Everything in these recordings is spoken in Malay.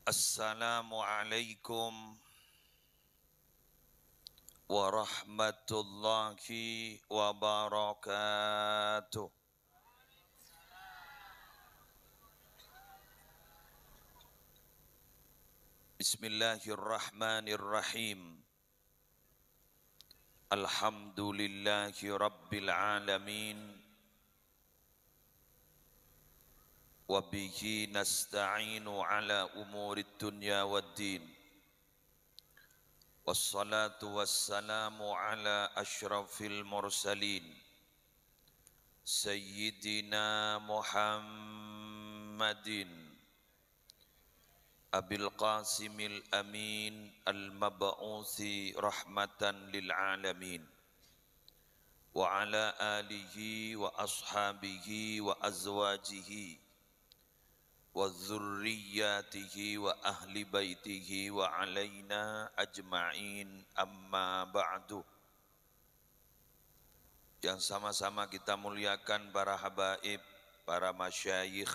Assalamualaikum warahmatullahi wabarakatuh. Bismillahirrahmanirrahim. Alhamdulillahi rabbil alamin. Wabihi nasta'inu ala umurid dunya waddin. Wassalatu wassalamu ala ashrafil mursalin Sayyidina Muhammadin Abil Qasimil Amin Al-Mab'uthi rahmatan lil alamin Wa ala alihi wa ashabihi wa azwajihi wa dzurriyyatihi wa ahli baitihi wa alaina ajma'in amma ba'du. Yang sama-sama kita muliakan para habaib, para masyayikh,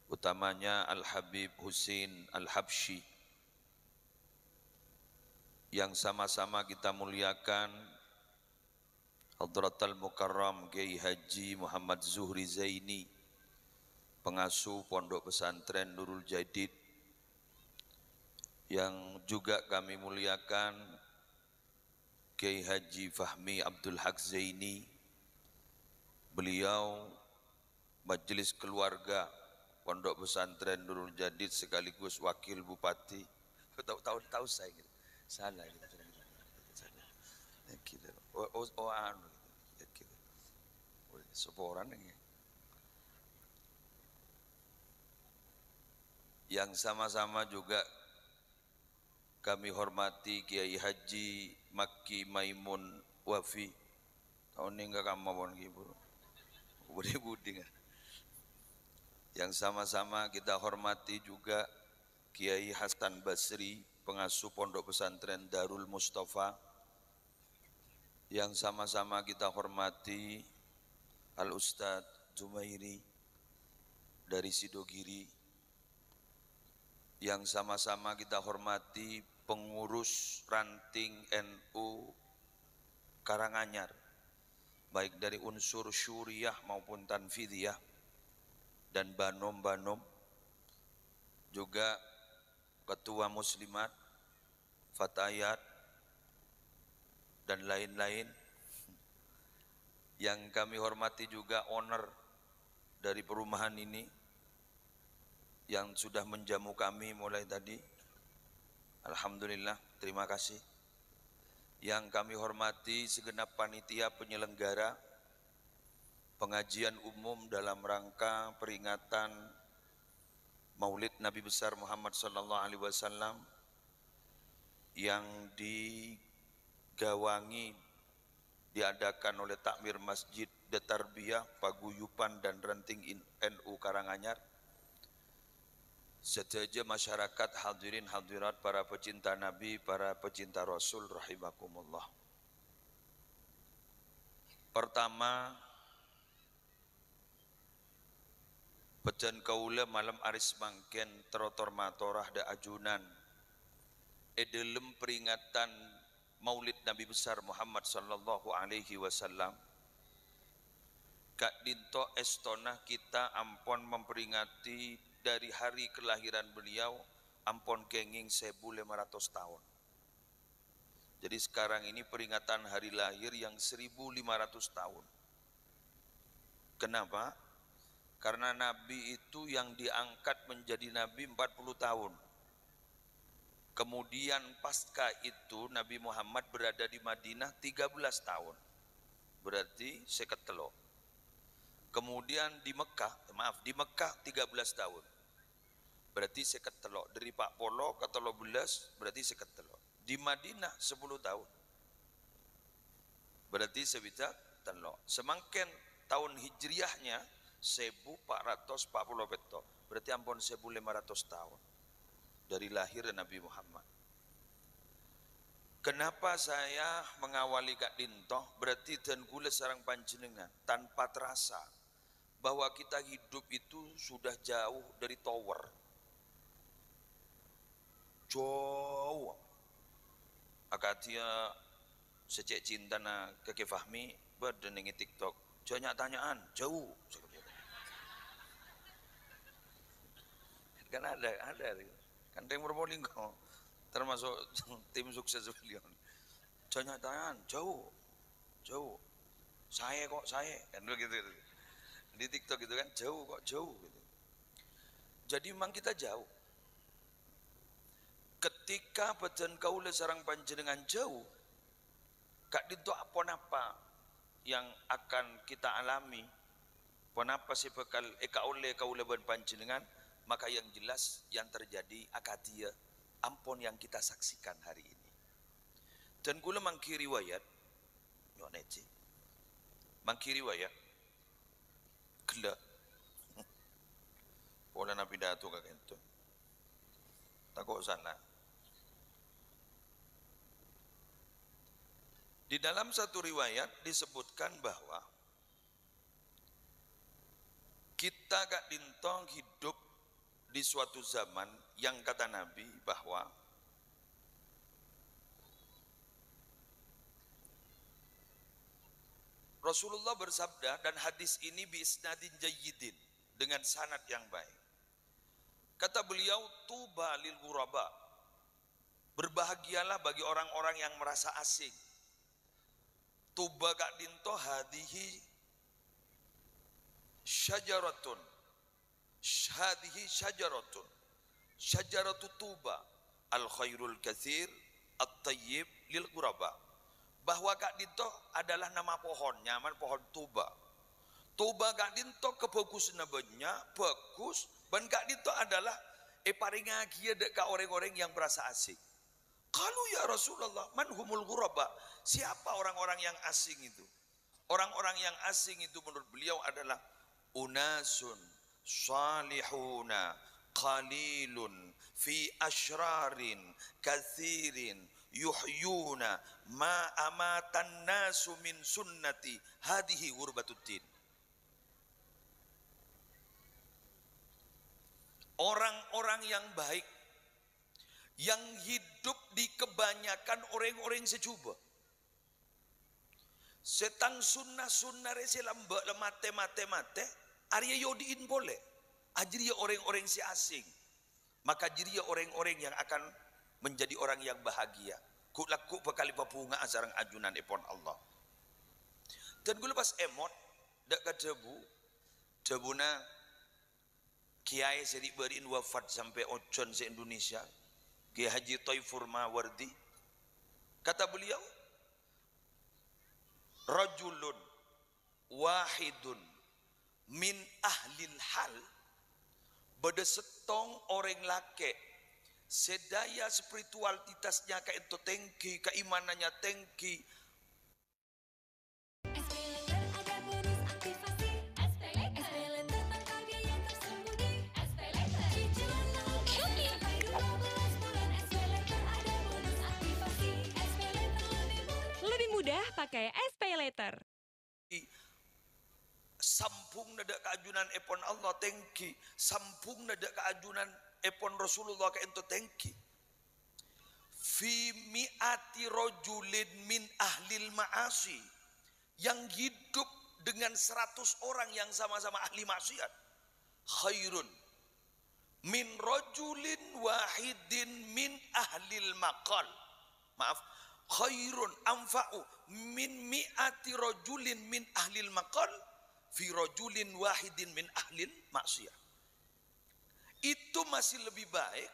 utamanya Al-Habib Husin Al-Habsyi. Yang sama-sama kita muliakan Hadratal Mukarram Kiai Haji Muhammad Zuhri Zaini, pengasuh Pondok Pesantren Nurul Jadid. Yang juga kami muliakan Kiai Haji Fahmi Abdul Haq Zaini, beliau majelis keluarga Pondok Pesantren Nurul Jadid sekaligus wakil bupati. Tahu saya gitu. Salah gitu. Gitu. Seporan ini. Yang sama-sama juga kami hormati Kiai Haji Makki Maimun Wafi. Tahun ini enggak kamu mohon gitu. Budi-budi kan. Yang sama-sama kita hormati juga Kiai Hasan Basri, pengasuh Pondok Pesantren Darul Mustafa. Yang sama-sama kita hormati Al Ustadz Zumairi dari Sidogiri. Yang sama-sama kita hormati pengurus ranting NU Karanganyar, baik dari unsur syuriah maupun tanfidiyah dan banom-banom, juga ketua muslimat, fatayat, dan lain-lain. Yang kami hormati juga owner dari perumahan ini yang sudah menjamu kami mulai tadi. Alhamdulillah, terima kasih. Yang kami hormati segenap panitia penyelenggara pengajian umum dalam rangka peringatan Maulid Nabi besar Muhammad sallallahu alaihi wasallam yang digawangi diadakan oleh Takmir Masjid Detarbiyah Paguyupan dan Ranting NU Karanganyar. Sejajar masyarakat, hadirin hadirat, para pecinta Nabi, para pecinta Rasul rahimakumullah. Pertama, pejan kaula malam aris mangken terotor matorah da ajunan edelem peringatan Maulid Nabi besar Muhammad sallallahu alaihi wasallam. Kak dinto estona kita ampon memperingati dari hari kelahiran beliau ampon kenging 1500 tahun. Jadi sekarang ini peringatan hari lahir yang 1500 tahun. Kenapa? Karena Nabi itu yang diangkat menjadi Nabi 40 tahun. Kemudian pasca itu Nabi Muhammad berada di Madinah 13 tahun. Berarti seketelo. Kemudian di Mekah 13 tahun. Berarti seket telok. Dari Pak Polo ke 13 berarti seket telok. Di Madinah 10 tahun. Berarti sebita telok. Semangken tahun hijriahnya 1440 peto. Berarti ampun 1500 tahun dari lahir Nabi Muhammad. Kenapa saya mengawali Kak Dintoh? Berarti dan kula sarang panjenengan tanpa terasa bahwa kita hidup itu sudah jauh dari tower. jauh. Akatia secek cinta na Keke Fahmi berdenengi TikTok. Banyak tanyaan, jauh. Kan ada. Kan tim Probolinggo termasuk tim sukses beliau. Banyak tanyaan, jauh. Saya kan begitu. Di TikTok gitu kan, jauh gitu. Jadi memang kita jauh. Ketika beten kaula sareng panjenengan jauh, kak dinto apa yang akan kita alami, apa sih bekal kaula ben panjenengan, maka yang jelas yang terjadi akatia ampun yang kita saksikan hari ini. Dan kula mangki riwayat, nyoneci, mangki riwayat, gila, pola nabi datu kak itu, takut sana. Di dalam satu riwayat disebutkan bahwa kita gak dintong hidup di suatu zaman yang kata Nabi bahwa Rasulullah bersabda, dan hadis ini biisnadin jayyidin, dengan sanad yang baik. Kata beliau, tuba lil ghuraba, berbahagialah bagi orang-orang yang merasa asing. Tuba kak dinto hadihi syajaratun syajaratu tuba al khairul katsir at-tayyib lil ghuraba, bahwa kak dinto adalah nama pohon nyaman, pohon tuba kak dinto kebagusan banyak bagus, dan kak dinto adalah paringagia dek ka orang-orang yang berasa asing. Kalau ya Rasulullah, man humul ghuraba, siapa orang-orang yang asing itu? Orang-orang yang asing itu menurut beliau adalah unasun salihuna qalilun fi ashrarin kathirin yuhyuna ma amatan nasu min sunnati hadihi ghurbatudin. Orang-orang yang baik yang hidup di kebanyakan orang-orang secuba. Setang sunnah rese lemate Arya yodiin boleh. Ajriya orang-orang si asing. Maka jiriya orang-orang yang akan menjadi orang yang bahagia. Ku laku bekali papunga asarang ajunan ipon Allah. Dan gue lepas emot dak ka debuna kiai sedik berin wafat sampai ocon se Indonesia. Kiai Haji Thaifur Mawardi, kata beliau, rajulun wahidun min ahlil hal, beda setong orang lake sedaya spiritualitasnya ka itu tengki, keimanannya tengki. Pakai SPayLater. Sampung nada keajunan epon Allah tengki, sampung nada keajunan epon Rasulullah ke ento tengki. Fi mi'ati rajulin min ahlil ma'asi, yang hidup dengan 100 orang yang sama-sama ahli maksiat, khairun min rajulin wahidin min ahlil maqal. Maaf, khairun anfa'u min mi'ati rajulin min ahlil maqal fi rajulin wahidin min ahlil maksiyah. Itu masih lebih baik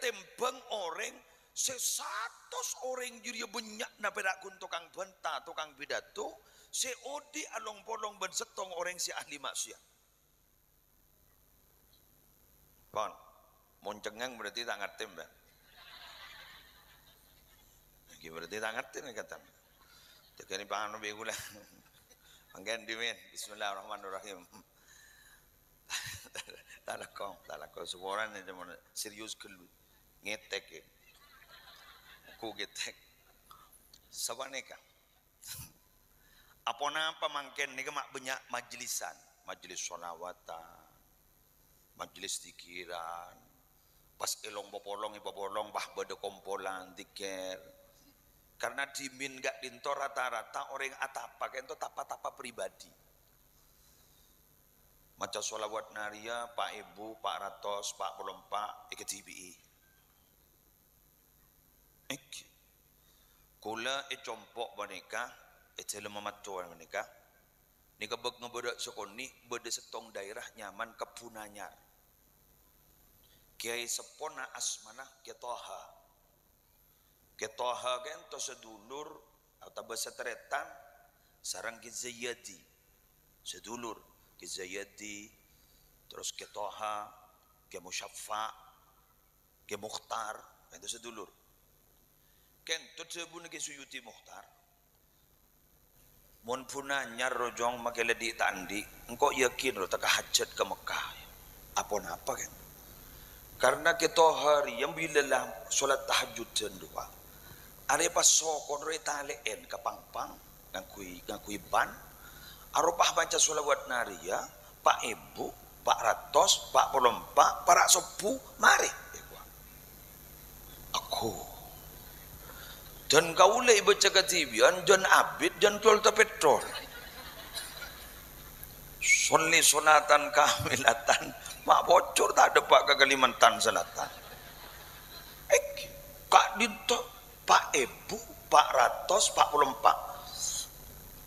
tembang orang 100 orang jiri banyak na perakun tukang benta, tukang pidato, seodi along polong ben setong orang si ahli maksiat. Pon, moncengang berarti tak ngerti mbak. Berarti tak ngerti nih kata. Tegani pangan lebih gula. Manggen dimen. Bismillahirrahmanirrahim. Talakong seorang ini cuma serius kelu ngetek. Ku getek. Sabaneka. Apa mangken nika mak banyak majlisan, majelis sholawatan, majelis zikiran, pas elong popolong ipopolong bah bade kompolan tiker karena dimin gak dinto rata-rata orang atapa kento tapa-tapa pribadi maca sholawat naria Pak Ibu Pak Ratos Pak Pelompak iketibi kula compok boneka celema matuan boneka ni kebek ngebodok sokoni bede setong daerah nyaman kepunanyar Kiai Sepona Asmanah Ketoha kento sedulur atau bahasa teretan sarang Kizayadi sedulur Kizayadi terus Ketoha Ke Musyafa Ke Mukhtar itu sedulur kento sebun ke Suyuti Mukhtar mon punanyar rojong makele di tandi engkau yakin lo tak hajat ke Mekah apa kan karena kita hari yang bila solat tahajud sendua ada pas sokon retalen ke pangpang ngakui ban arupah baca sholawat naria Pak Ibu Pak Ratos Pak Pelompak para sepuh mari aku dan kau lagi baca ketibian dan abid dan tol petrol soli sunatan kamilatan mak bocor tak ada Pak ke Kalimantan Selatan kak dinto Pak Ibu Pak Ratos Pak Pelompak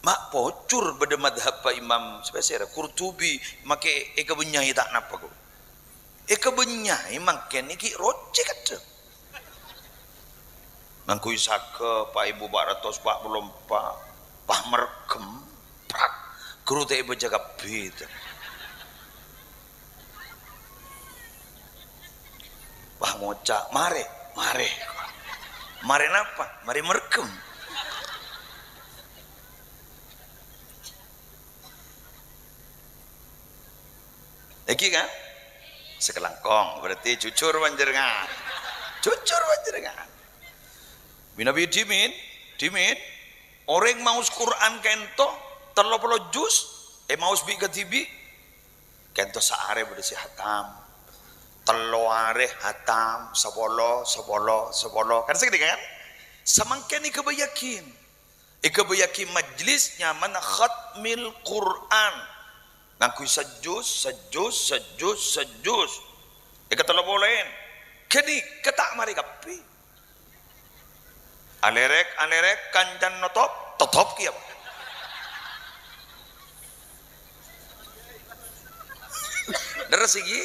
mak bocor pada madhab Pak Imam spesial Qurtubi make eka benyai tak napa ko eka benyai makin iki roce kata ngangkui saka Pak Ibu Pak Ratos Pak Pelompak Pak Merkem prak guru teh berjaga beda Pak Moca mare napa mare merkem lagi kan sekelangkong berarti jujur panjenengan Binabi dimin orang maus Quran kento 30 juz maus bi ketibi kento saare berdesi hatam teloare hatam sepolo kan segede kan samangken ikebayakin majlis nyaman khatmil Quran ngakui sejus telo bolen kedi ketak mari kapi alerek kancan totop kia deres iki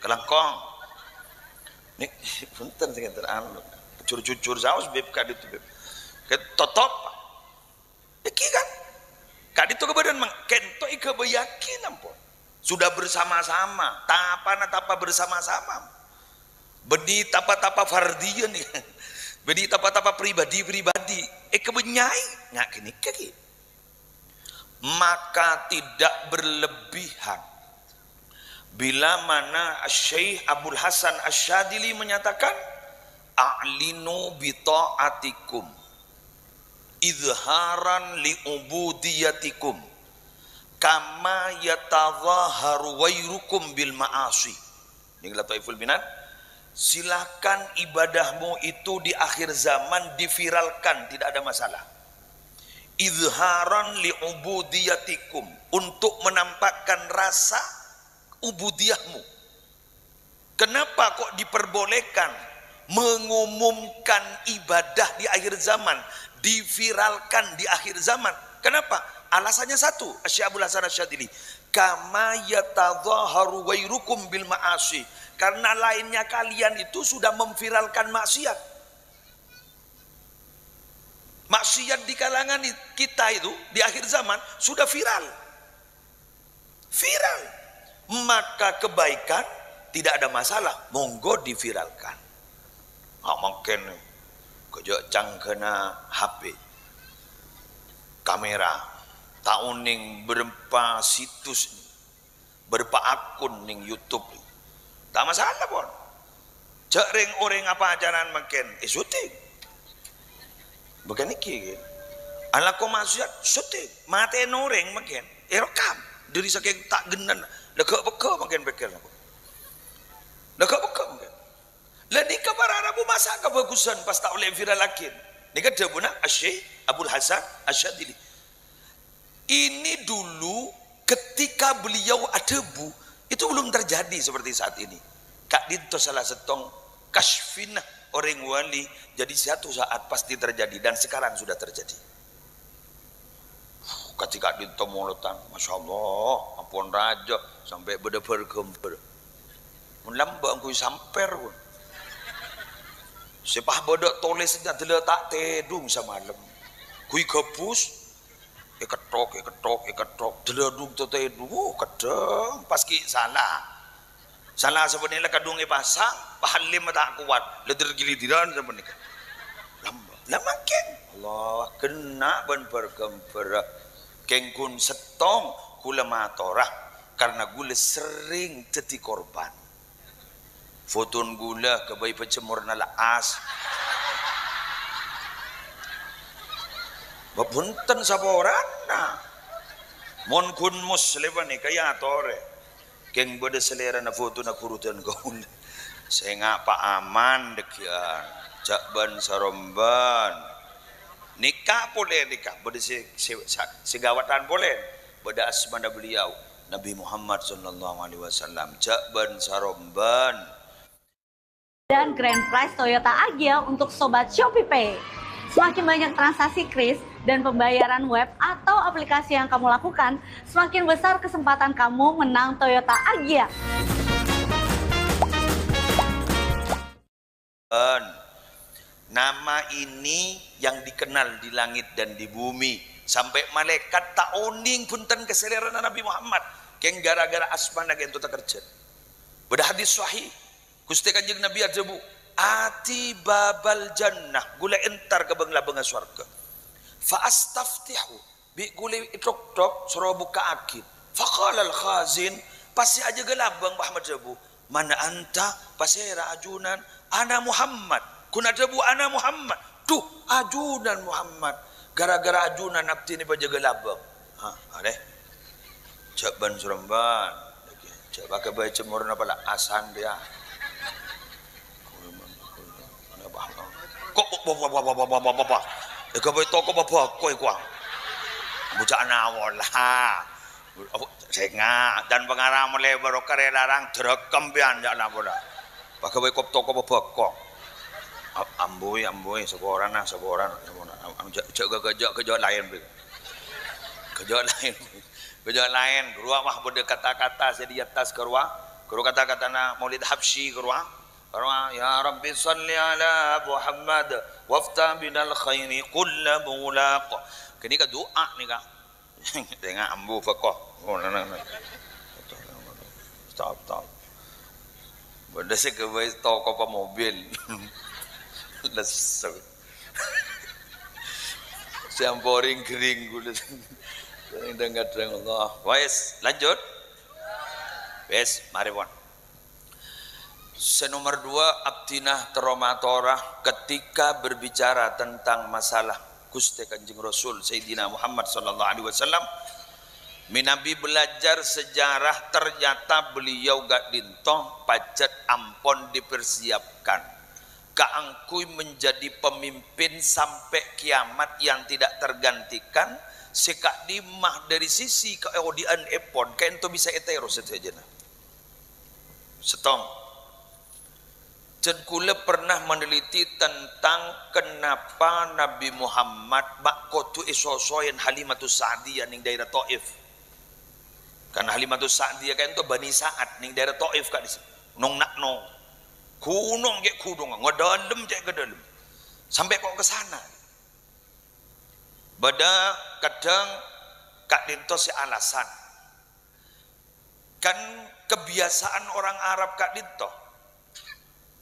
kelangkong nih punten sing anu jujur saus beb kaditu beb totop iki kan kaditu kebadan kento ike beyakin ampun sudah bersama-sama tapa bersama-sama bedi tapa fardiyan nih bedi tapa pribadi kebenyai nyak kini kaki maka tidak berlebihan bila mana Syekh Abdul Hasan Asyadili menyatakan a'linu bi ta'atikum izharan li ubudiyatikum kama yatadhaharu wairukum bil ma'asi ini Lataiful Minat silakan ibadahmu itu di akhir zaman diviralkan tidak ada masalah izharan li ubudiyatikum untuk menampakkan rasa ubudiyahmu kenapa kok diperbolehkan mengumumkan ibadah di akhir zaman diviralkan di akhir zaman kenapa alasannya satu Syekh Abdul Hasan Asyadili kama yatadhaharu wairukum bil ma'asi karena lainnya kalian itu sudah memviralkan maksiat di kalangan kita itu di akhir zaman sudah viral maka kebaikan tidak ada masalah monggo diviralkan mungkin kejak cangkena HP kamera tahun ning berapa situs berapa akun ning YouTube tak masalah pun cek orang apa ajaran makin syuting bukan iki ala ko maksiat syuting mate noreng makin rekam diri saking tak genan lega beka makin pikir lega beka makin masa kebagusan pas tak oleh viral lakin. Ini kan dia benar Asyik Abdul Hasan Asyadili. Ini dulu ketika beliau adebu itu belum terjadi seperti saat ini. Kak Dinto salah setong kasfinah orang wali, jadi satu saat pasti terjadi dan sekarang sudah terjadi. Ketika Dinto molotan, masya Allah, ampun raja sampai berdebar gember. Melambang kui samper pun. Sepah bodok tulisnya tak tedung semalam. Kui gabus, iketok, deledung tedung, kedeng, paski salah. Salah sebenarnya kadungnya pasang, pahalim tak kuat, leder gilidiran sebenarnya. Lama keng, Allah kena ben bergember, kengkun setong gula matorah, karena gula sering jadi korban. Foton gula kebayi pecemur nala as. Babunten saborana. Mon kun muslim ni kaya tore. Keng bade selera na foto na kurutan gaul. Saya ngapa aman dekian. Jakban saromban. Nikah boleh nikah. Bade segawatan boleh. Bade asmana beliau Nabi Muhammad sallallahu alaihi wasallam. Jakban saromban. Dan grand prize Toyota Agya untuk Sobat ShopeePay. Semakin banyak transaksi kris dan pembayaran web atau aplikasi yang kamu lakukan, semakin besar kesempatan kamu menang Toyota Agya. Nama ini yang dikenal di langit dan di bumi. Sampai malaikat tak oning punten keselera Nabi Muhammad. Keng gara-gara asmana yang itu tak kerja. Beda hadis sahih. Gusti Kanjeng Nabi ajabu ati babal jannah gula entar ke bangla-bangga surga fa astaftihu bi gula itok-tok suruh buka akid faqala al khazin pasti aja gelabang Muhammad jabu mana anta pasera ajunan ana Muhammad kuna jabu ana Muhammad tuh ajunan Muhammad gara-gara ajunan abdi ni paja gelabang ada jaban suremban coba ke baca murna pala asan dia kok bapak ikaw toko bapak ko ikuang buca nawon lah senga dan pengarang melebar karelarang direkam pian jak lapoda pagawe kop toko bapak kok amboy sekoran kerja lain keruah mah berde kata-kata saya di atas keruah kata-kata na Maulid Habsyi keruah ya Rabbi salli ala Muhammad wafta binal khairi kulla mulaq kini ka doa ni ka tengah ambu fakoh stop benda se ke wis toko pa mobil lesok siang boring kering gula dengar Allah wes lanjut wes mari pon. Senomor 2 abdinah teromatorah ketika berbicara tentang masalah Gusti Kanjeng Rasul Sayyidina Muhammad sallallahu alaihi wasallam. Minabi belajar sejarah ternyata beliau gak dintong pajat ampon dipersiapkan. Kaangkui menjadi pemimpin sampai kiamat yang tidak tergantikan. Sekak dimah dari sisi keodian epon kayak itu bisa etero saja. Setong. Dan kula pernah meneliti tentang kenapa Nabi Muhammad bakotu isosoyan Halimatus Sa'diyah ning daerah Taif. Karena Halimatus Sa'diyah kan itu Bani Sa'ad ning daerah Taif kan di nong nakno. Kunong ke kudong ngodalem cek ke dalam. Sampai kok ke sana. Bada kadang Kak Dinto si alasan. Kan kebiasaan orang Arab Kak Dinto.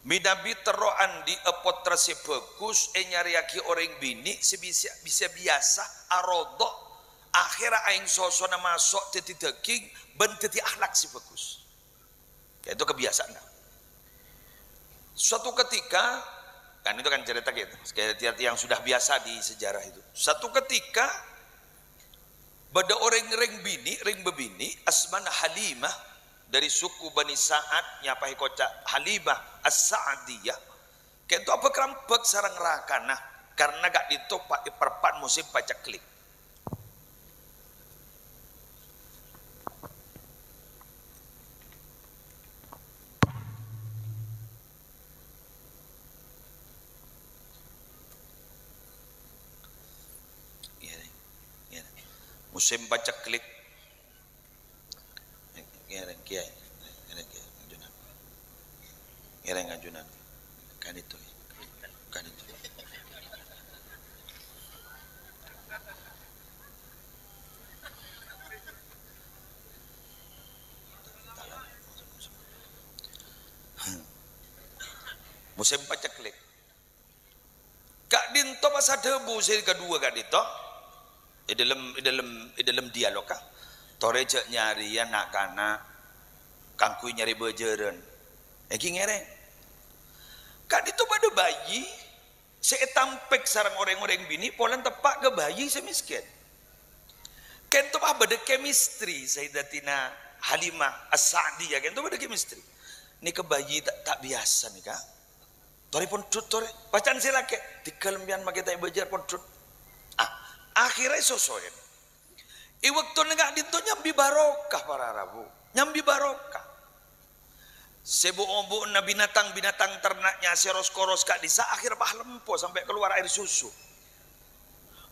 Minabi teroan di epotrasi bagus nyariaki orang bini bisa biasa arodok akhirnya aing sosona masuk teti daging ben teti akhlak si bagus itu kebiasaan. Suatu ketika kan itu kan cerita gitu yang sudah biasa di sejarah itu. Suatu ketika bada orang ring bebini asmana Halimah dari suku Bani Sa'ad nyapai kocak Halimah As-Sa'diyah Kento apa kerambek sarang rakana karena gak ditok pak perpan musim pacak klik. Musim pacak klik. Kiai. Ngajunan. Kan itu. Musim pacak klik. Kak dinto masa debu seri kedua kak dinto. Di dalam dialog kah? Tore cek nyari ya nak kana kangkui nyari bejeren. Eki ngereng. Kak dinto pada bayi seetampek sarang orang-orang bini polan tepak ke bayi semiskin. Kento apa ada chemistry Sayyidatina Halimah As-Sa'diyah kento pada chemistry. Ini ke bayi tak biasa nih kak. Tore pun cut tore bacaan sila ke di kelembian makita bejar pun cut. Akhirnya sosoin. Waktu nengak dinto nyambi barokah para Rabu. Nyambi barokah. Sebu-obu na binatang-binatang ternaknya seros-koros kak disa akhir bah lempo sampai keluar air susu.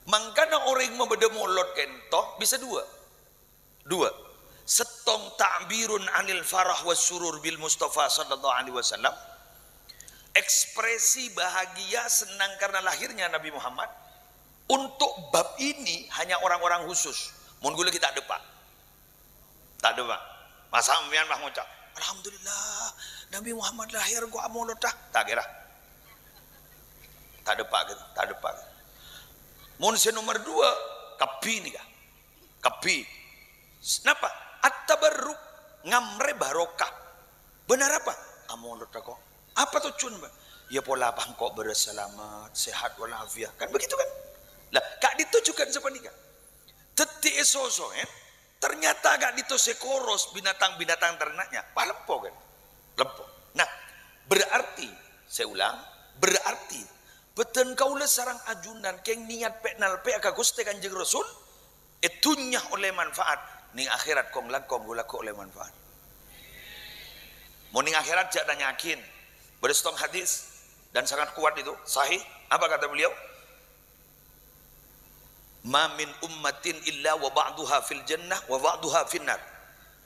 Mangkana orang membeda molot kento bisa dua. Setong ta'birun anil farah was surur bil Mustafa sallallahu alaihi wasallam. Ekspresi bahagia senang karena lahirnya Nabi Muhammad. Untuk bab ini hanya orang-orang khusus. Mun gula kita ada pak. Tak ada pak. Masa ambian bah ngucap. Alhamdulillah Nabi Muhammad lahir gua amun dah. Tak kira. Tak ada pak gitu. Tak ada pak. Mun nomor 2 kapi nih kah? Kapi. Kenapa? At-tabarruk ngamre barokah. Benar apa? Amun dah kok. Apa tuh cun? Ya pola bangkok berselamat, sehat walafiat. Kan begitu kan? Lah, kak ditujukan seperti kan? Teti esoso ternyata kak dito sekoros binatang-binatang ternaknya, pak lempo kan? Lempo. Nah, berarti, saya ulang, berarti beten kaulah sarang ajunan keng niat peknal pe aka Gusti Kanjeng Rasul etunya oleh manfaat ning akhirat kong lakong gulaku oleh manfaat. Mau ning akhirat jak tanyakin berstong hadis dan sangat kuat itu sahih. Apa kata beliau? Ma min ummatin illa wa ba'duha fil jannah wa ba'duha finnar.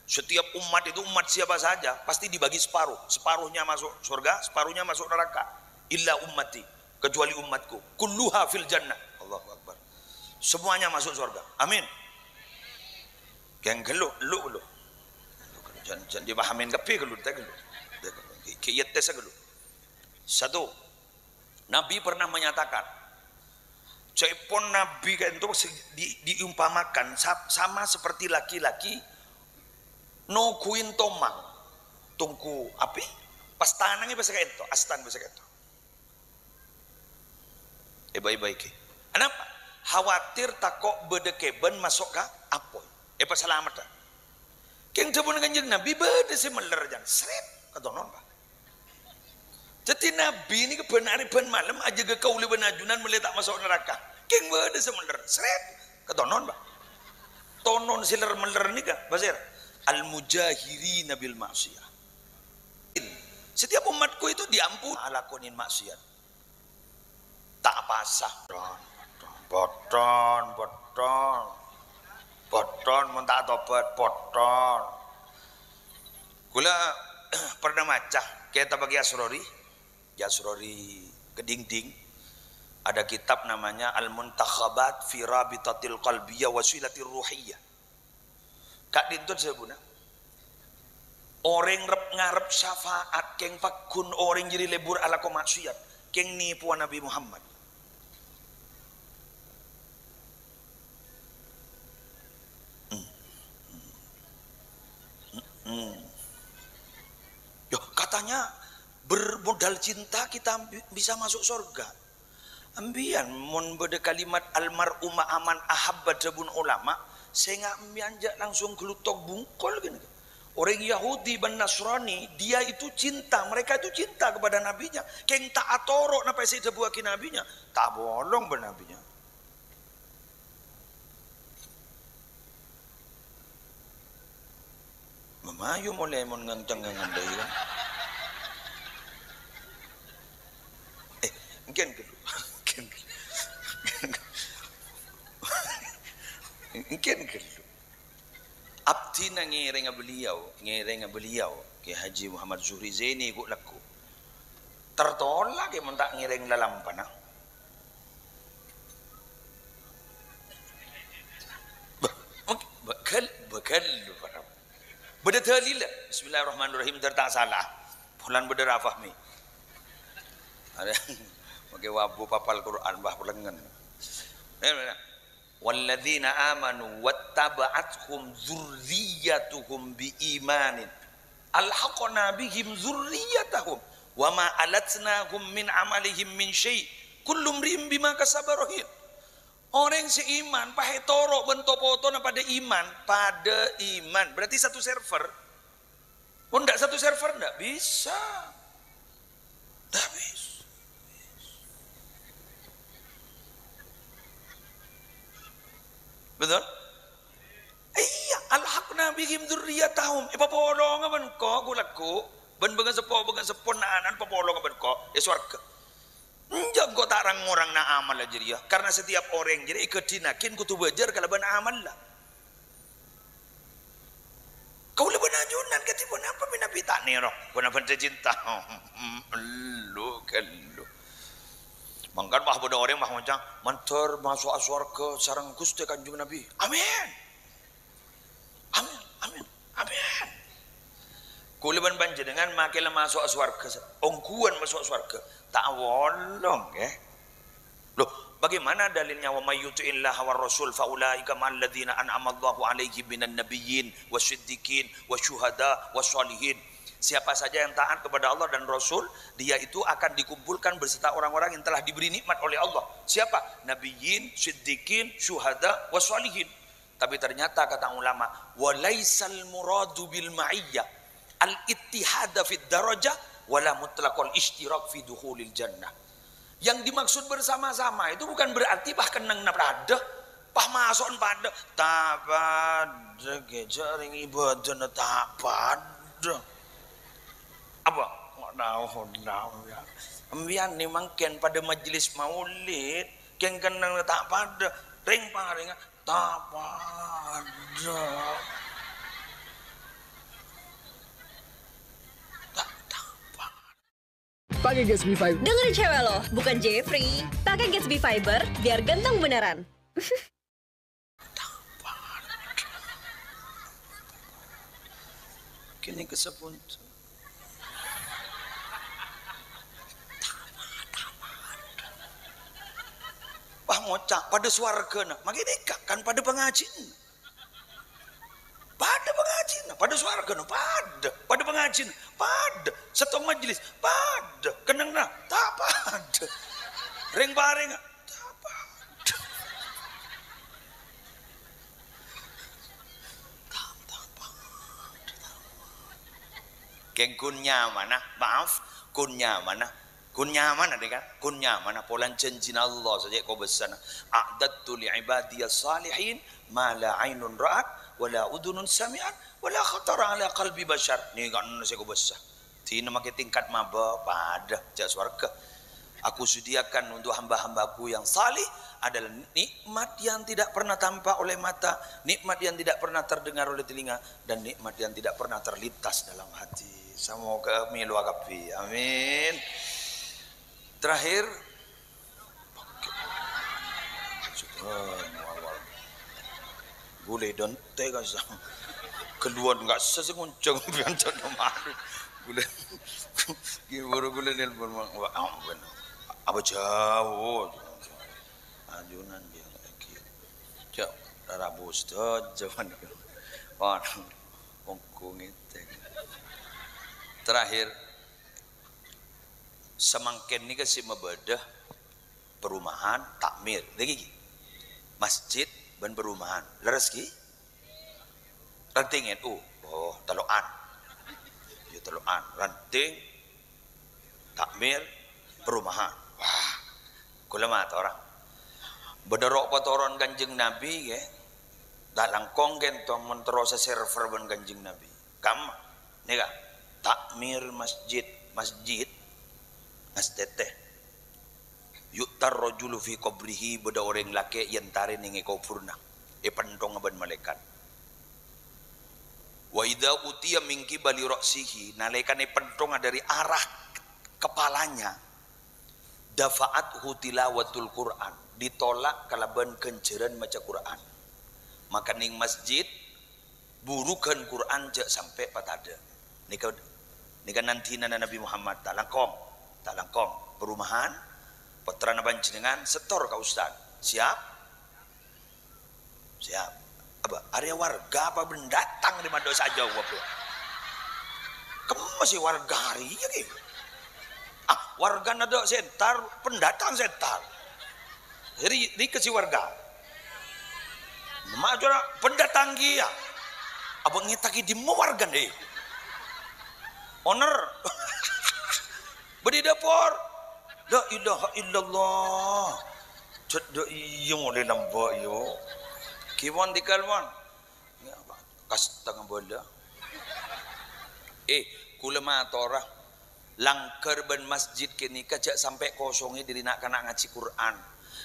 Setiap umat itu umat siapa saja pasti dibagi separuh. Separuhnya masuk surga, separuhnya masuk neraka. Illa ummati, kecuali umatku. Kulluha fil jannah. Allahu akbar. Semuanya masuk surga. Amin. Yang geluk, lu. Jangan dipahamin kepi geluk, tak geluk. Kiyat tes geluk. Satu, Nabi pernah menyatakan Cepon Nabi kan itu diumpamakan sama seperti laki-laki no kuin tomang tungku api pas tanangnya bahasa kayak itu astan bahasa kayak itu baik-baik kenapa khawatir takok bedekeben masuk ke apoy pas selamat tak keng cepon kanjeng Nabi bede si meler jan seret katonon pak. Jadi Nabi ini kebenaran ban malam aja ke kauli benajunan melihat masuk neraka. King bade semeler seret ketonon pak. Tonon siler meler nih kak basir. Al mujahiri nabil maksiyah. Setiap umatku itu diampuni alakonin maksiat. Tak pasah. Boton mentah tobat boton. Kula pernah macah kita bagi Yasrori kedingding ada kitab namanya Al-Muntakhabat fi Rabitatil Qalbiyah Wasilatir Ruhiyah. Kak dintut sebuna orang ngarep syafaat keng pakun orang jadi lebur ala maksiat keng nipu Nabi Muhammad. Yo katanya bermodal cinta kita bisa masuk surga. Ambian mun beda kalimat almar'u ma'aman ahabba jabun ulama saya nggak ambian langsung gelutok bungkol gini. Orang Yahudi dan Nasrani, dia itu cinta, mereka itu cinta kepada nabinya. Keng tak atorok napa sih sebuah nabinya, tak bolong benabinya. Memayu mulai mengancang ngandai kan. Mungkin gitu. Mungkin gitu. Abdi na ngereng beliau ke Haji Muhammad Zuhri Zaini ku laku tertolak ke mentak ngereng lalampana bakal beda dalil. Bismillahirrahmanirrahim tak salah bulan beda fahmi ada pakai wabu papal Quran bah pelengan. Walladzina amanu wattaba'athum dzurriyyatuhum biimanin alhaqna bihim dzurriyyatahum wama alatnahum min amalihim min syai' kullu mri'in bima kasaba rahin. Orang seiman pahe toro bentuk foto pada iman berarti satu server. Oh enggak satu server enggak bisa. Enggak bisa. Betul? Iya, alhaqna bihim dzurriyyatahum. Papolong aban ko gulaku, ben bengan sepon naanan papolong aban ko, swarga. Enjak ko tarang orang na amal aja dia. Karena setiap orang jadi ikut dinakin kutu bajar kalau ben amal lah. Kau lebih najunan ketipun apa minapita nero, pun apa cinta. Lu kalau mangkan bah bodoh orang mah macam mantar masuk surga sarang Gusti Kanjeng Nabi. Amin. Amin. Amin. Amin. Kuliban panjenengan makilah masuk surga. Ongkuan masuk surga. Tak wolong Loh, bagaimana dalilnya wa may yuti'illah war rasul faulaika ma'al ladzina an'ama Allahu 'alaihim minan nabiyyin wasiddiqin wasyuhada wassalihin. Siapa saja yang taat kepada Allah dan Rasul, dia itu akan dikumpulkan beserta orang-orang yang telah diberi nikmat oleh Allah. Siapa? Nabiyyin, siddiqin, syuhada, wassalihin. Tapi ternyata kata ulama, walaisal muradu bil ma'iyyah al-ittihada fid darajah wala mutlaqal ishtirak fi dukhulil jannah. Yang dimaksud bersama-sama itu bukan berarti bahkan nang naprada, pah masuk pada tak pada gejaring ibadah tak pada. Apa? Nggak tahu ya. Ambian nih mangken pada majelis maulid, keng kenang tak pada, ring paring tak pada. Pakai Gatsby Fiber. Dengerin cewek lo, bukan Jeffrey. Pakai Gatsby Fiber biar ganteng beneran. Kini kesepun. Wah ngocak pada swarga na, makin nikah kan pada pengajian. Pada pengajian, pada swarga na, pada pengajian, pada setong majelis, pada kenang na, tak pada. Ring paring, tak pada. Tak pada. Keng kunya mana? Maaf, kunya mana? Kun nyaman ada kan? Kun nyaman polan janji Allah saja kau besar. A'dadtu li ibadiyas salihin ma la ainun ra'at wa la udhunun sami'at wa la khatara ala qalbi bashar. Ni kan saya kau besar. Tina makai tingkat maba pada jak surga. Aku sediakan untuk hamba-hambaku yang salih adalah nikmat yang tidak pernah tampak oleh mata, nikmat yang tidak pernah terdengar oleh telinga, dan nikmat yang tidak pernah terlintas dalam hati. Semoga milu akapi. Amin. Terakhir boleh dan tega sama keluar nggak sesenguncang biasa malu boleh gimana boleh nelpon apa jauh ajunan dia lagi jauh rabus tuh zaman itu ongkong itu terakhir semangken ni kasi mabadah perumahan takmir lagi masjid dan perumahan laras ki rantingin oh teloan. Ya teloan, ranting, takmir, perumahan. Wah, kula mata orang. Bederok patoron Kanjeng Nabi ya. Dalang konggen to mentero server ben Kanjeng Nabi. Kam nika takmir masjid teh. Yuktar rajulu fi qabrihi beda orang laki yang tari ningi kufurna. Pendong aban malaikat. Wa idza utiya min qibali ra'sihi nalaikane pendong dari arah kepalanya. Dafa'at tilawatul Quran, ditolak kalaban kenceran maca Quran. Maka ning masjid burukan Quran jak sampai patada. Nika nanti nana Nabi Muhammad tak langkong perumahan putra panjenengan setor ka ustaz. Siap? Apa? Area warga apa pendatang di mana saja wae. Kamu masih warga hari ini? Warga nado sentar, pendatang sentar. Jadi kasih warga. Majora pendatang dia. Abang ngitaki di warga deh. Owner. Beri dapur. La ilaha illallah. Cedok iyo model nambah iyo. Kiwan di kalwan. Kas tengah bola. Kula matorah. Langkar ben masjid kini kajak sampai kosongnya diri nak kena ngaji Quran.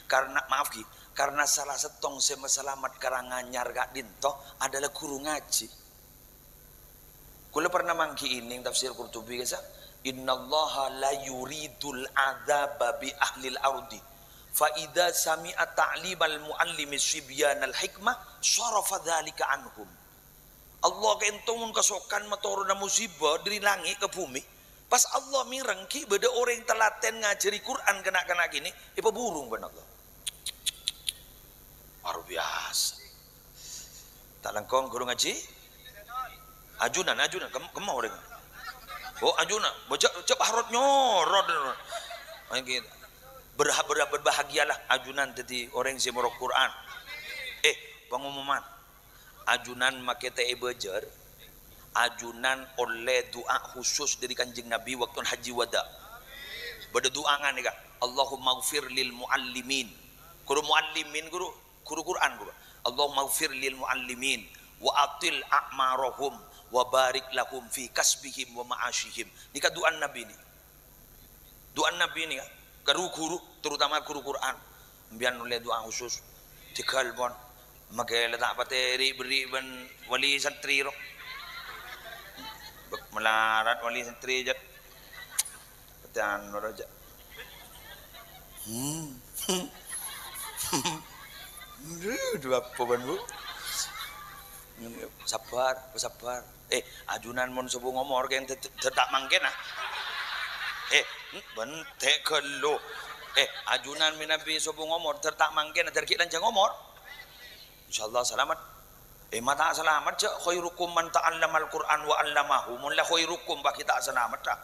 Karena salah setong selamat karanganyar gak dinto adalah guru ngaji. Kula pernah mangki ini tafsir Qurtubi kesa. Innallaha la yuridul adzaba bi ahlil ardi. Fa idza sami'a ta'limal muallimi sibyanal hikmah sarafa dzalika anhum. Allah kentong kasokan maturuna musibah dari langit ke bumi. Pas Allah mirengki beda orang yang telaten ngajari Quran kena-kena gini, ipa burung ben Allah. Luar biasa. Tak langkong guru ngaji? Ajunan, kamu mau dengan? Oh ajunan, cep harut nyorod. Berbahagialah ajunan jadi orang yang merok Quran. Pengumuman, ajunan make teh bejer. Ajunan oleh doa khusus dari Kanjeng Nabi waktu haji wada. Bada doa ngane ka, Allahumma ighfir lil muallimin. Guru muallimin guru Quran guru. Allahumma ighfir lil muallimin wa atil a'marahum wa barik lahum fi kasbihim wa ma'ashihim. Nika doa Nabi ni. Doa Nabi ni ka guru terutama guru Quran. Mbian oleh doa khusus dikalbon magai letak pateri beri ben wali santri ro. Melarat wali santri jat ketan raja dua poban bu sabar ajunan mon subuh ngomor yang tetap mangken bentek kelo ajunan minabi subuh ngomor tetap mangken dari kita lanjang ngomor insyaallah selamat mata selamat je khairukum man ta'allamal Qur'an wa 'allamahu. Mun la khairukum bagi tak selamat dah.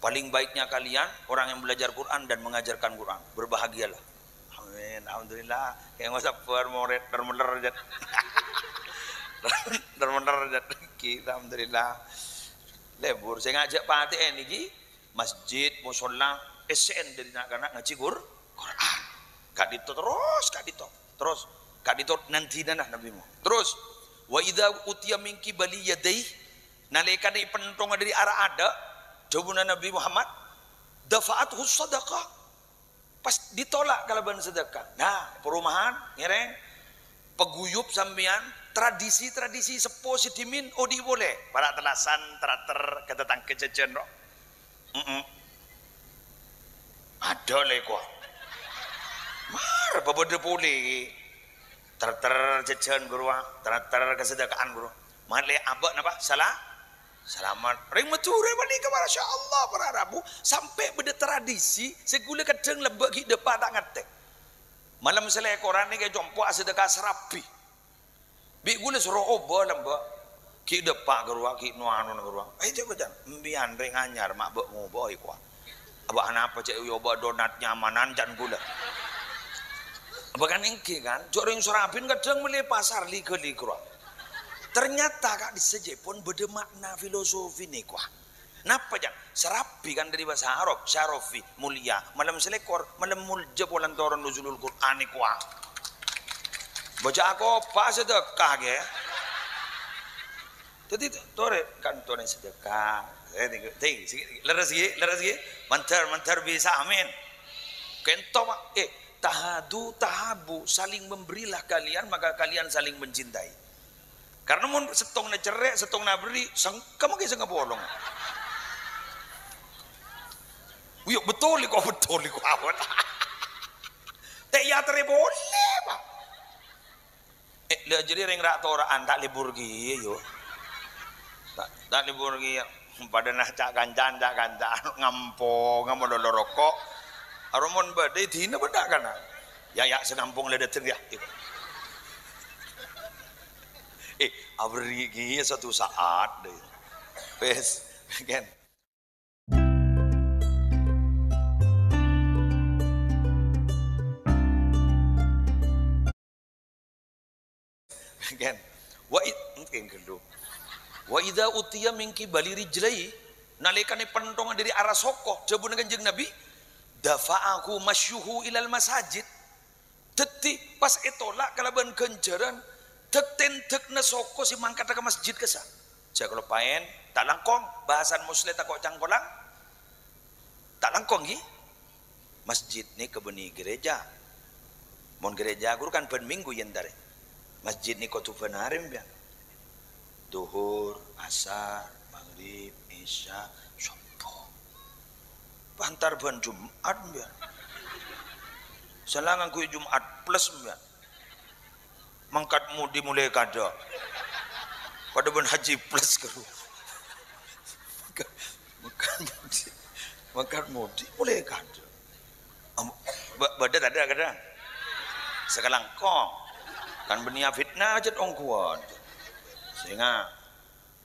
Paling baiknya kalian orang yang belajar Quran dan mengajarkan Quran. Berbahagialah. Amin. Alhamdulillah. Kayak ngosap murid termeler jat. Termeler jat kita alhamdulillah. Lebur saya ngajak Pak niki masjid musholla SN dari nak-nak ngaji Quran. Kak dito terus Kak dito nanti nanah nabimu. Terus wa idza utiya min qibali yadayhi nalika ni pentong dari arah ada jawabna Nabi Muhammad dafa'athu sadaqah pas ditolak kalaban sedekah. Nah, perumahan ngereng peguyup sampean tradisi-tradisi sepo sidimin odi boleh para telasan terater ketetang kejejen ro. Ada le kok. Mar babode boleh. Ter jajan guru, ter kesedekaan guru. Male abak napa? Selamat. Ring mature bani kepada Masya Allah para Rabu sampai beda tradisi segula kadang lebak ki depan tak ngetek. Malam selai Quran ni ke jompo sedekah serapi. Bi gula suruh oba lembak ki depan guru ki nuanu guru. Coba jan mbian ring anyar mak bek ngobo ikwa. Abak apa cek yo oba donat nyamanan jan gula. Bahkan engke kan, joreng surabin kadang meli pasar liga-liga. Ternyata kak disejepon beda makna filosofi nih kuah. Napa jangan serapi kan dari bahasa Arab, syarafi mulia, malam selekor, malam mulja polan toron nuzulul Quran kuah. Baca aku apa sedekah ge. Jadi tore kan tore sedekah. Ting, leres ge, mantar bisa amin. Kento mak, tahabu, saling memberilah kalian maka kalian saling mencintai. Karena mun setong na cerek, setong na beri, kamu kisah ngabolong. Wih betul kok awat. Teh ya boleh pak. Jadi ring rak toraan tak libur gi yo. Tak libur gi pada nah cak kancan ngampo ngamodol rokok. Aromon badai dina bedak kana. Ya sekampung ledetin ya. Abri gi satu saat deh. Wes, kan. Kan mungkin kedua wa idza utiya min qibali rijlai nalikane pentongan dari arah soko jebun kanjeng Nabi dafa'ahu masyuhu ilal masajid teti pas etolak kalaban kenjaran tek tentek na soko si mangkat ke masjid kesa ja kalau paen tak langkong bahasan muslim tak kok cangkolang tak langkong gi masjid ni kebeni gereja mon gereja guru kan ben minggu yen dare masjid ni kau tu benarim ya, duhur, asar, maghrib, isya, subuh, pantar ban Jumat ya, selangan kui Jumat plus ya, mangkat mudi mulai kada, pada ban haji plus keru, mangkat mudi mulai kada, badan ada kada, sekarang kong. Kan benia fitnah aja dong kuat sehingga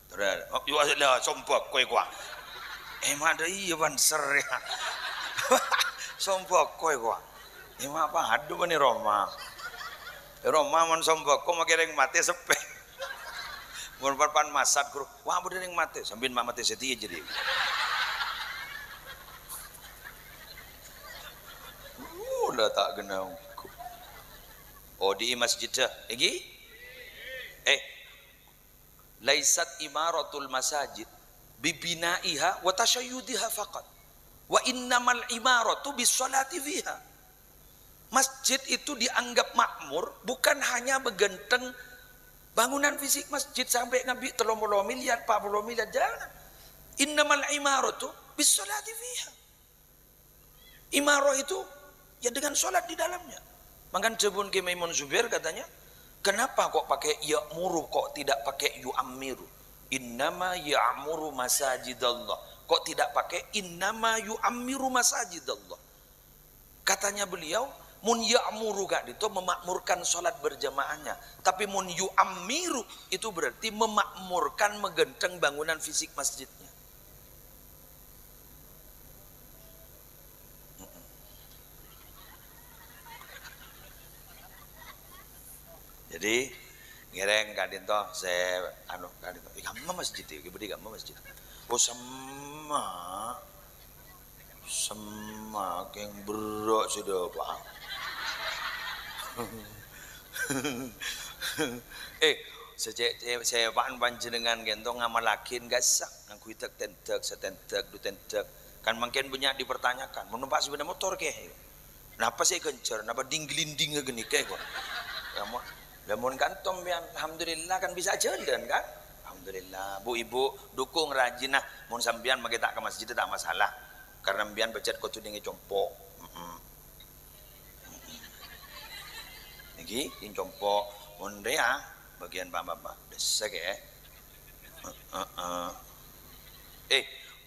terus yo lah sompok kowe kuat ada iya banser ya sompok kowe kuat apa aduh bani Roma man sompok kok makin mati sepe mun pan masat guru wah bener yang mati sambil mati setia jadi udah tak kenal. Oh di masjid lagi laisat imaratul masajid bibinaiha wa tashayyudiha faqat wa innamal imaratu bisolati fiha. Masjid itu dianggap makmur bukan hanya begenteng bangunan fisik masjid sampai ngabi 30 miliar 40 miliar jangan. Innamal imaratu bisolati fiha. Imarah itu ya dengan sholat di dalamnya. Makan jebun ke Maimun Zubair katanya, kenapa kok pakai ya'muru kok tidak pakai yu'ammiru? Innama ya'muru masajidallah. Kok tidak pakai innama yu'ammiru masajidallah? Katanya beliau, mun ya'muru gak itu memakmurkan sholat berjamaahnya. Tapi mun yu'ammiru itu berarti memakmurkan menggenteng bangunan fisik masjidnya. Jadi ngereng kadinto saya kadinto gamma masjid iki bedi gamma masjid. Oh sama keng berok sudah Pak. Saya panjenengan gentong ngamalakin gasak nang kuitek tentek setentek du tentek kan makin banyak dipertanyakan menumpak sepeda motor ke. Kenapa saya kencer? Kenapa ding-glinding gini kayak kok? Lamun kantong biang, alhamdulillah kan bisa jalan kan? Alhamdulillah, bu ibu dukung rajin nah, mun sambian mage tak ke masjid tak masalah. Karena bian becet kau tu dengi compok. Niki ing compok mun rea bagian bapak desek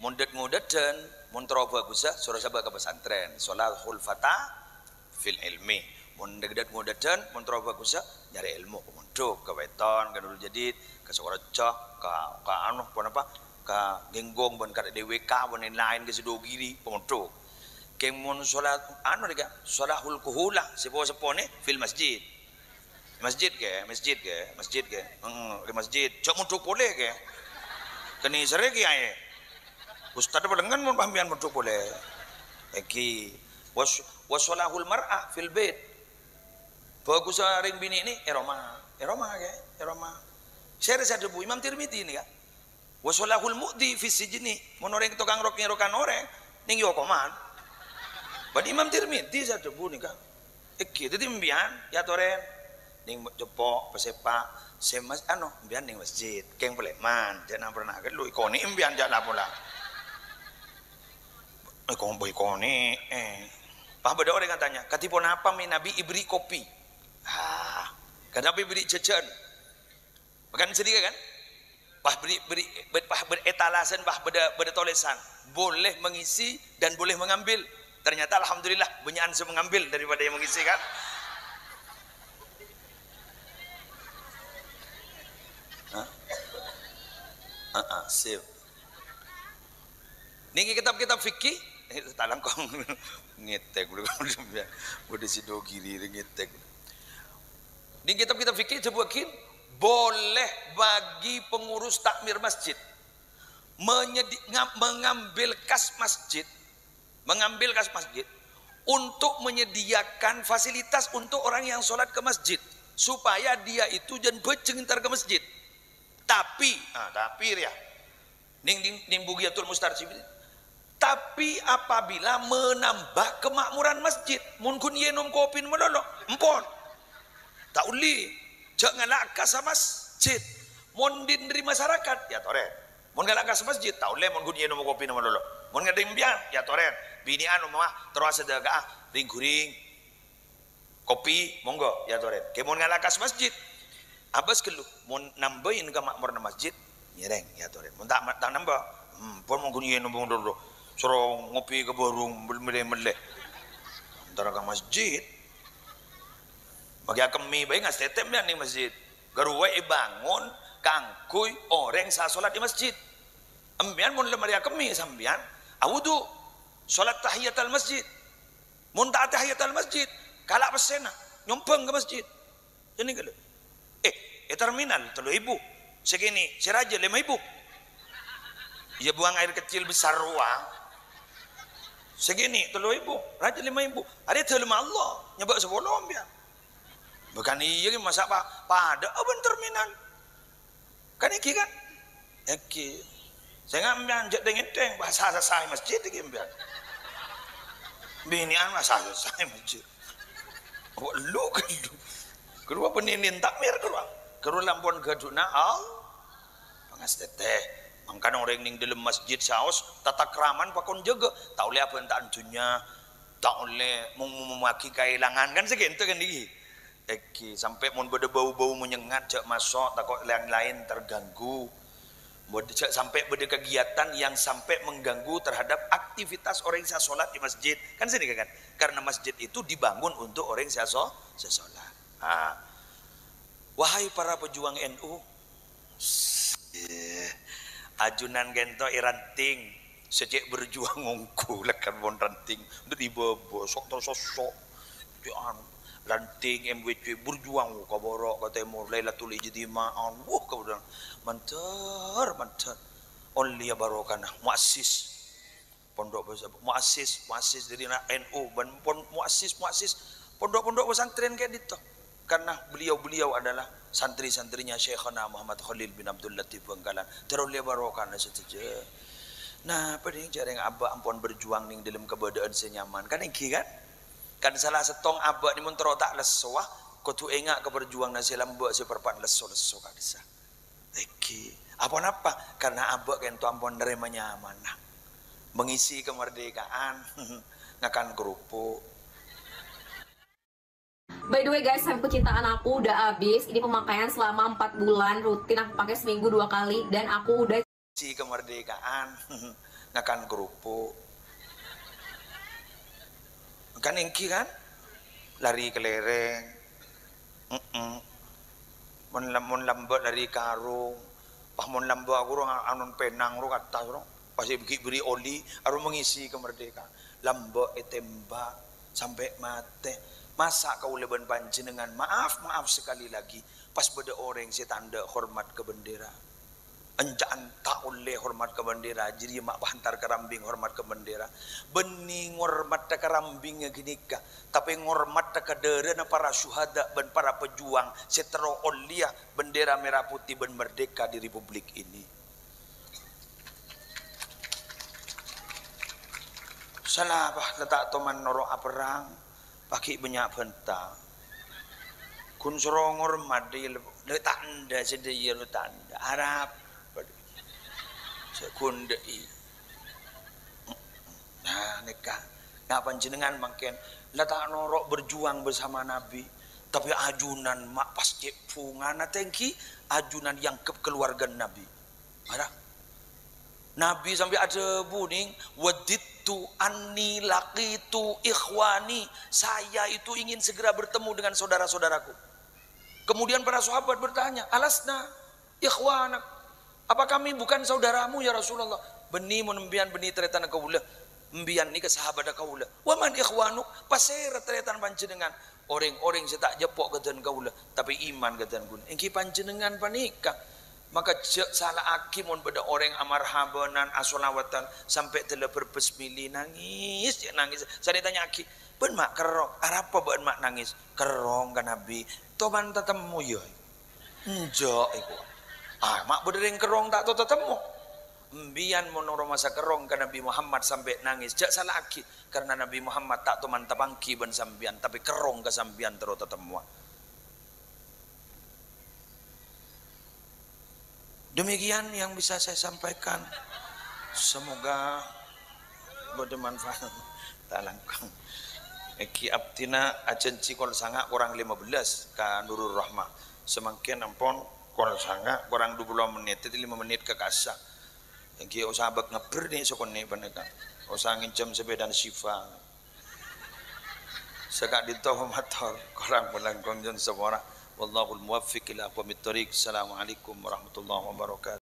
mudet-mudeten mun troba gusa surah sabak ke pesantren, sholahul fata fil ilmi. Mun degdet mudeten mun troba gusa nyari ilmu ke munduk ke weton ke dulu jadid ke Sokoroco ke anu apa ke genggong ban kada DWK ban lain ke Sidogiri pemunduk keng mun salat anu dega salahul kuhula sepo-sepone fil masjid Masjid ke, di masjid. Cok muncul boleh ke? Kini sering ke aye. Ustaz berdengan mun pahamian muncul boleh. Eki wasolahul mar'ah fil bait. Bagus ring bini ini eroma ke, eroma. Saya rasa debu Imam Tirmidzi ini kan. Wasolahul mu'di fi sijni. Mun orang tukang rokan orang ning yo koman. Bad Imam Tirmidzi sa debu ni kan. Eki dadi mbian ya toren ning jepok pesepak semas mbian ning masjid keng peleman jangan pernah kan lu ikoni mbian jala pula. Kong boy koni pah beda orang katanya katipun apa mi nabi ibri kopi kenapa beri jajan makan sedikit kan pah beri beretalasan pah beda tolesan boleh mengisi dan boleh mengambil ternyata alhamdulillah banyakan saya mengambil daripada yang mengisi kan sip ini kitab-kitab fikih talang kong ngetek udah si do kiri ngetek di kitab-kitab fikih sebuah boleh bagi pengurus takmir masjid mengambil kas masjid untuk menyediakan fasilitas untuk orang yang sholat ke masjid supaya dia itu jangan beceng ntar ke masjid tapi ya ning bugiyatul mustarsyidin tapi apabila menambah kemakmuran masjid mun kun yenum kopin melolok empon tak uli jangan lakas masjid mun dari masyarakat ya toren mun lakas masjid tak uli mun kun yenum kopin melolok mun ngadeng biang ya toren bini anu mah terus sedekah ring-guring kopi monggo ya toren ke mun lakas masjid abas kelu mun nambahin kemakmuran masjid nyereng ya toren mun tak nambah pun mun kun yenum dulu suruh ngopi ke burung melek antara ke masjid bagi kami baik nggak setem ya nih masjid garuwe bangun kangkui orang sah solat di masjid ambian mun lemari kami sambian awudu solat tahiyatul masjid mun tak tahiyatul masjid kalak pesena nyompeng ke masjid jadi kalau terminal 3.000 segini seraja 5.000 ya buang air kecil besar ruang segini 3.000 raja 5.000 ada terima Allah nyebak 10 ambian bukan iya masa pada abang terminal kan iki kan iki saya ngambil jak dengeng bahasa saya masjid iki ambian binian bahasa saya masjid lu kedua peninin takmir kedua lampun gaduna pangas teteh mangkan orang ning dalam masjid saos tata keraman pakon jaga tak oleh apa entak antunya tak oleh memaki kailangan kan segitu kan iki sampai mun beda bau-bau menyengat cak masuk takut yang lain terganggu sampai beda kegiatan yang sampai mengganggu terhadap aktivitas orang yang sholat di masjid kan sini kan karena masjid itu dibangun untuk orang yang sholat wahai para pejuang NU ajunan gento iranting sejak berjuang ngongku lekan bon ranting untuk dibawa sok tersosok ranting MWC berjuang ke borok ke timur Lailatul Ijtima'an kemudian mantar only ya barokana muassis pondok muassis dari NU dan muassis pondok pesantren kayak gitu karena beliau adalah santri-santrinya Syekhana Muhammad Khalil bin Abdul Latif Bangkalan terus dia barokah saja. Nah, pada yang jarang abah ampun berjuang ning dalam keberadaan senyaman kan iki kan salah setong abah ni mun tak lesuah kudu engak keberjuang nasi lambak seperpan leso kadisa. Iki apa karena abah kan tu ampun nerimanya amanah mengisi kemerdekaan ngakan kerupuk. By the way guys, sampo kecintaan aku udah habis. Ini pemakaian selama 4 bulan rutin, aku pakai seminggu 2 kali dan aku udah si kemerdekaan ngakan kerupuk kan ingki kan lari kelereng mun lambak lari karung pah mun lambak aku anun penang ro atas ro pasti beri oli aru mengisi kemerdekaan lambak tembak sampai mate Masa kau leben panjenengan maaf sekali lagi pas beda orang si tanda hormat ke bendera. Enjaan tak oleh hormat ke bendera, jadi mak bantar kerambing hormat ke bendera. Bening hormat ke kerambing gini kah? Tapi hormat ke derana para syuhada dan para pejuang setero olia bendera merah putih ben merdeka di republik ini. Salah bah letak toman noro perang, pakai banyak bentang. Kun sorong hormat dia letak anda sedia letak anda Arab. Sekundai. Nah, nikah. Nah, panjenengan makin letak norok berjuang bersama Nabi. Tapi ajunan mak pas cepungan tengki ajunan yang ke keluarga Nabi. Ada. Nabi sampai ada buning waditu anni laqitu ikhwani. Saya itu ingin segera bertemu dengan saudara-saudaraku. Kemudian para sahabat bertanya, alasna ikhwanak. Apa kami bukan saudaramu ya Rasulullah? Beni menembian beni teretan kaula. Membian ni ke sahabat kaula. Wa man ikhwanu pasera teretan panjenengan. Orang-orang saya tak jepok kedan kaula, tapi iman kedan gun. Engki panjenengan panika. Maka salah akimun pada orang amarhabanan asolawatan sampai telah berbesmili nangis. Saya ditanya aki, ben mak kerong. Apa ben mak nangis? Kerong kan Nabi. Toban tetemu ya. Enjak iku. Mak berdering kerong tak tahu tetemu. Mbian monoro masa kerong ke Nabi Muhammad sampai nangis. Jak salah aki karena Nabi Muhammad tak teman tapangki ben sambian tapi kerong ke sambian terus tetemu. Demikian yang bisa saya sampaikan. Semoga bermanfaat. Talangkang. Eki abtina ajen cikol sanga kurang 15 ka Nurul Rahmah. Semakin ampun kol sanga kurang 20 menit, itu 5 menit ke kasa. Yang usah abak ngeber nih sokon nih peneka. Usah ngincam sepeda Syifa. Sekak ditoh motor, kurang melangkong jon semua. Wallahul muwaffiq ila aqwamit thoriq. Assalamualaikum warahmatullahi wabarakatuh.